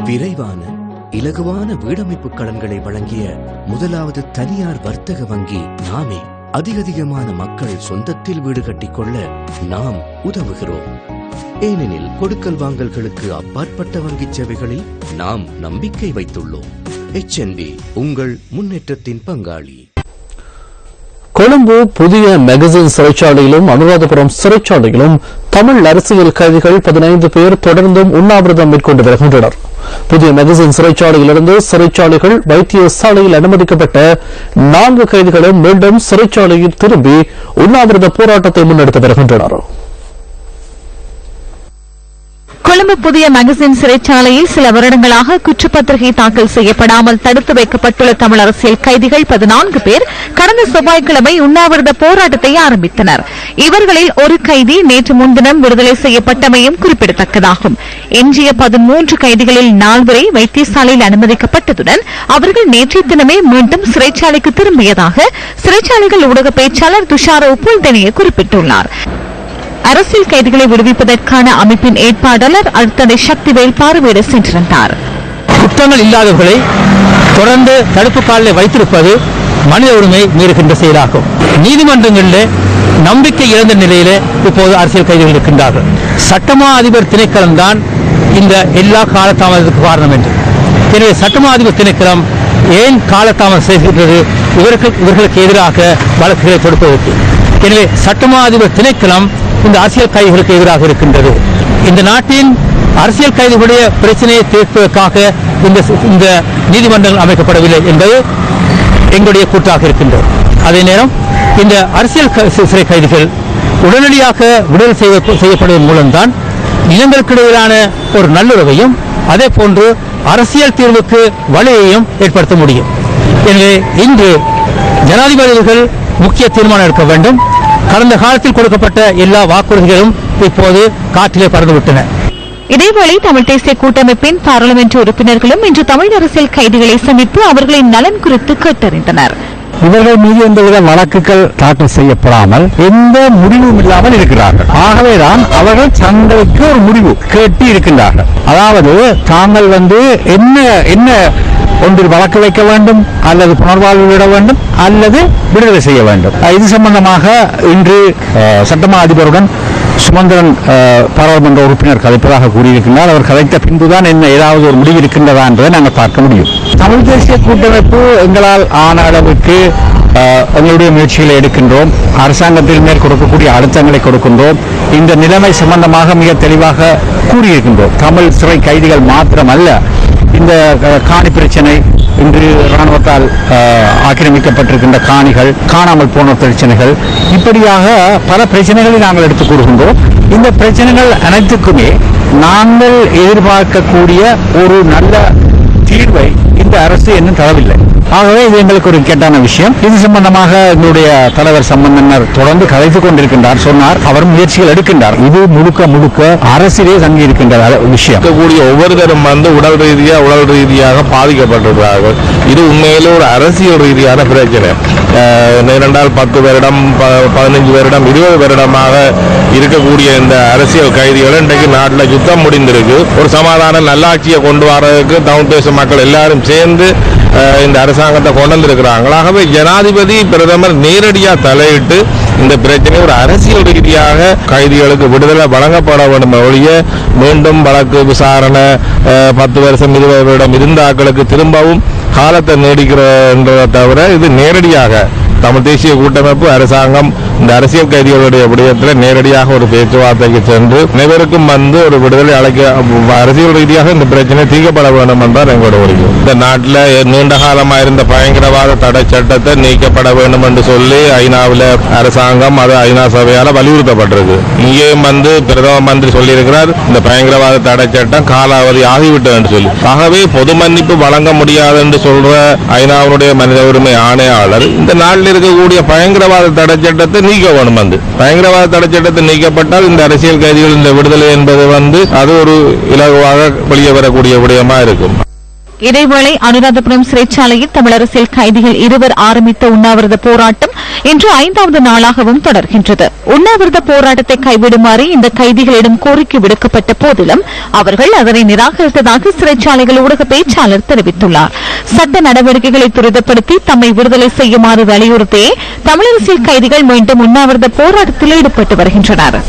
விரைவான இலகுவான வீடமைப்பு கடன்களை வழங்கிய முதலாவது தனியார் வர்த்தக வங்கி நாமே. அதிகமான மக்கள் சொந்தத்தில் வீடு கட்டிக்கொள்ள நாம் உதவுகிறோம். ஏனெனில் கொடுக்கல் வாங்கல்களுக்கு அப்பாற்பட்ட வங்கி சேவைகளில் நாம் நம்பிக்கை வைத்துள்ளோம். HNB உங்கள் முன்னேற்றத்தின் பங்காளி. கொழும்பு புதிய மெகசின் சிறைச்சாலையிலும் அனுராதபுரம் சிறைச்சாலையிலும் தமிழ் அரசியல் கைதிகள் 15 பேர் தொடர்ந்தும் உண்ணாவிரதம் மேற்கொண்டு வருகின்றனர். புதிய மெகசின் சிறைச்சாலையிலிருந்து சிறைச்சாலைகள் வைத்தியசாலையில் அனுமதிக்கப்பட்ட 4 கைதிகளும் மீண்டும் சிறைச்சாலையில் திரும்பி உண்ணாவிரத போராட்டத்தை முன்னெடுத்து வருகின்றனர். கொழும்பு புதிய மெகசின் சிறைச்சாலையில் சில வருடங்களாக குற்றப்பத்திரிகை தாக்கல் செய்யப்படாமல் தடுத்து வைக்கப்பட்டுள்ள தமிழ் அரசியல் கைதிகள் 14 பேர் கடந்த செவ்வாய்க்கிழமை உண்ணாவிரத போராட்டத்தை ஆரம்பித்தனர். இவர்களில் ஒரு கைதி நேற்று முன்தினம் விடுதலை செய்யப்பட்டமையும் குறிப்பிடத்தக்கதாகும். எஞ்சிய 13 கைதிகளில் 4 வைத்தியசாலையில் அனுமதிக்கப்பட்டதுடன் அவர்கள் நேற்றைய தினமே மீண்டும் சிறைச்சாலைக்கு திரும்பியதாக சிறைச்சாலைகள் ஊடக பேச்சாளர் துஷார உப்புல்தெனிய குறிப்பிட்டுள்ளார். அரசியல் கைதிகளை விடுவிப்பதற்கான அமைப்பின் ஏற்பாட்டாளர் அடுத்தடை சக்திவேல் பார்வையிட சென்றிருந்தார். குற்றங்கள் இல்லாதவர்களை தொடர்ந்து தடுப்பு காலில் வைத்திருப்பது மனித உரிமை மீறுகின்ற செயலாகும். நீதிமன்றங்களில் நம்பிக்கை இழந்த நிலையில இப்போது அரசியல் கைதிகள் இருக்கின்றார்கள். சட்டமா அதிபர் திணைக்களம் தான் இந்த எல்லா காலதாமதத்துக்கு காரணம் என்று. எனவே சட்டமா அதிபர் திணைக்களம் ஏன் காலதாமதம் செய்கின்றது? இவர்களுக்கு எதிராக வழக்குகளை தொடுப்பதற்கு. எனவே சட்டமா அதிபர் திணைக்களம் இந்த அரசியல் கைதிகளுக்கு எதிராக இருக்கின்றது. இந்த நாட்டின் அரசியல் கைதிகளுடைய பிரச்சனையை தீர்ப்பதற்காக இந்த நீதிமன்றங்கள் அமைக்கப்படவில்லை என்பது எங்களுடைய கூற்றாக இருக்கின்றது. அதே நேரம் இந்த அரசியல் சிறை கைதிகள் உடனடியாக விடுதலை செய்யப்படுவதன் மூலம்தான் இனங்களுக்கிடையிலான ஒரு நல்லுறவையும் அதே போன்று அரசியல் தீர்வுக்கு வழியையும் ஏற்படுத்த முடியும். எனவே இன்று ஜனாதிபதிகள் முக்கிய தீர்மானம் எடுக்க வேண்டும். கடந்த காலத்தில் கொடுக்கப்பட்ட எல்லா வாக்குறுதிகளும் இப்போது காற்றிலே பறந்துவிட்டன. இதேவேளை தமிழ் தேசிய கூட்டமைப்பின் பாராளுமன்ற உறுப்பினர்களும் இன்று தமிழ் அரசியல் கைதிகளை சந்தித்து அவர்களின் நலன் குறித்து கேட்டறிந்தனர். இவர்கள் மீது எந்தவித வழக்குகள் தாக்கல் செய்யப்படாமல் எந்த முடிவும் இல்லாமல் இருக்கிறார்கள். ஆகவேதான் அவர்கள் தங்களுக்கு ஒரு முடிவு கேட்டு இருக்கின்றார்கள். அதாவது தாங்கள் என்ன ஒன்றில் வழக்கு வைக்க வேண்டும், அல்லது புனர்வாழ்வு விட வேண்டும், அல்லது விடுதலை செய்ய வேண்டும். இது சம்பந்தமாக இன்று சட்டமா அதிபருடன் சுமந்திரன் பாராளுமன்ற உறுப்பினர் கதைப்பதாக கூறியிருக்கிறார். அவர் கதைத்த பின்புதான் என்ன ஏதாவது ஒரு முடிவு இருக்கின்றதா என்பதை நாங்கள் பார்க்க முடியும். தமிழ் தேசிய கூட்டமைப்பு எங்களால் ஆன அளவுக்கு எங்களுடைய முயற்சிகளை எடுக்கின்றோம். அரசாங்கத்தில் மேல் கொடுக்கக்கூடிய அழுத்தங்களை கொடுக்கின்றோம். இந்த நிலைமை சம்பந்தமாக மிக தெளிவாக கூறியிருக்கின்றோம். தமிழ் சிறை கைதிகள் மாத்திரமல்ல, இந்த காணி பிரச்சனை, இன்று இராணுவத்தால் ஆக்கிரமிக்கப்பட்டிருக்கின்ற காணிகள், காணாமல் போன பிரச்சனைகள், இப்படியாக பல பிரச்சனைகளை நாங்கள் எடுத்துக் கூறுகின்றோம். இந்த பிரச்சனைகள் அனைத்துக்குமே நாங்கள் எதிர்பார்க்கக்கூடிய ஒரு நல்ல தீர்வை இந்த அரசு இன்னும் தரவில்லை. ஆகவே இது எங்களுக்கு ஒரு கேட்டான விஷயம். இது சம்பந்தமாக எங்களுடைய தலைவர் சம்பந்தனர் தொடர்ந்து கதைத்துக் கொண்டிருக்கின்றார். சொன்னார், அவர் முயற்சிகள் எடுக்கின்றார். இது முழுக்க அரசிலே தங்கி இருக்கின்ற விஷயம். ஒவ்வொருத்தரும் உடல் ரீதியாக பாதிக்கப்பட்டிருக்கிறார்கள். இது உண்மையிலே ஒரு அரசியல் ரீதியான பிரச்சனை. 10 வருடம் 15 வருடம் 20 வருடமாக இருக்கக்கூடிய இந்த அரசியல் கைதிகள் இன்றைக்கு நாட்டில் யுத்தம் முடிந்திருக்கு. ஒரு சமாதான நல்லாட்சியை கொண்டு வரதுக்கு தமிழ் தேச மக்கள் எல்லாரும் சேர்ந்து இந்த அரசாங்கத்தை கொண்டு வந்திருக்கிறாங்க. ஆகவே ஜனாதிபதி பிரதமர் நேரடியாக தலையிட்டு இந்த பிரச்சனை ஒரு அரசியல் ரீதியாக கைதிகளுக்கு விடுதலை வழங்கப்பட வேண்டும். ஒழிய மீண்டும் வழக்கு விசாரணை 10 வருஷம் 20 வருடம் இருந்த ஆட்களுக்கு திரும்பவும் காலத்தை நீடிக்கிறதை தவிர இது நேரடியாக தமிழ் தேசிய கூட்டமைப்பு அரசாங்கம் இந்த அரசியல் கைதிகளுடைய விடயத்தில் நேரடியாக ஒரு பேச்சுவார்த்தைக்கு சென்று அனைவருக்கும் ஒரு விடுதலை அழைக்க அரசியல் ரீதியாக இந்த பிரச்சனை தீர்க்கப்பட வேண்டும் என்றால் எங்களோட கோரிக்கை. இந்த நாட்டில் நீண்ட காலமாக இருந்த பயங்கரவாத தடை சட்டத்தை நீக்கப்பட வேண்டும் என்று சொல்லி ஐநாவில் அரசாங்கம் அது ஐநா சபையால் வலியுறுத்தப்பட்டிருக்கு. இங்கேயும் பிரதம மந்திரி சொல்லியிருக்கிறார், இந்த பயங்கரவாத தடை சட்டம் காலாவதி ஆகிவிட்டது என்று சொல்லி. ஆகவே பொது மன்னிப்பு வழங்க முடியாது என்று சொல்ற ஐநாவுடைய மனித உரிமை ஆணையாளர் இந்த நாட்டில் இருக்கக்கூடிய பயங்கரவாத தடை சட்டத்தை நீக்க வேணும். பயங்கரவாத தடை சட்டத்தை நீக்கப்பட்டால் இந்த அரசியல் கைதிகள் இந்த விடுதலை என்பது அது ஒரு இலகுவாக வெளியே வரக்கூடிய விடயமா இருக்கும். இதேவேளை அனுராதபுரம் சிறைச்சாலையில் தமிழரசியல் கைதிகள் இருவர் ஆரம்பித்த உண்ணாவிரத போராட்டம் இன்று 5வது நாளாகவும் தொடர்கின்றது. உண்ணாவிரத போராட்டத்தை கைவிடுமாறு இந்த கைதிகளிடம் கோரிக்கை விடுக்கப்பட்ட போதிலும் அவர்கள் அதனை நிராகரித்ததாக சிறைச்சாலைகள் ஊடக பேச்சாளர் தெரிவித்துள்ளார். சட்ட நடவடிக்கைகளை துரிதப்படுத்தி தம்மை விடுதலை செய்யுமாறு வலியுறுத்தி தமிழரசியல் கைதிகள் மீண்டும் உண்ணாவிரத போராட்டத்தில் ஈடுபட்டு வருகின்றனர்.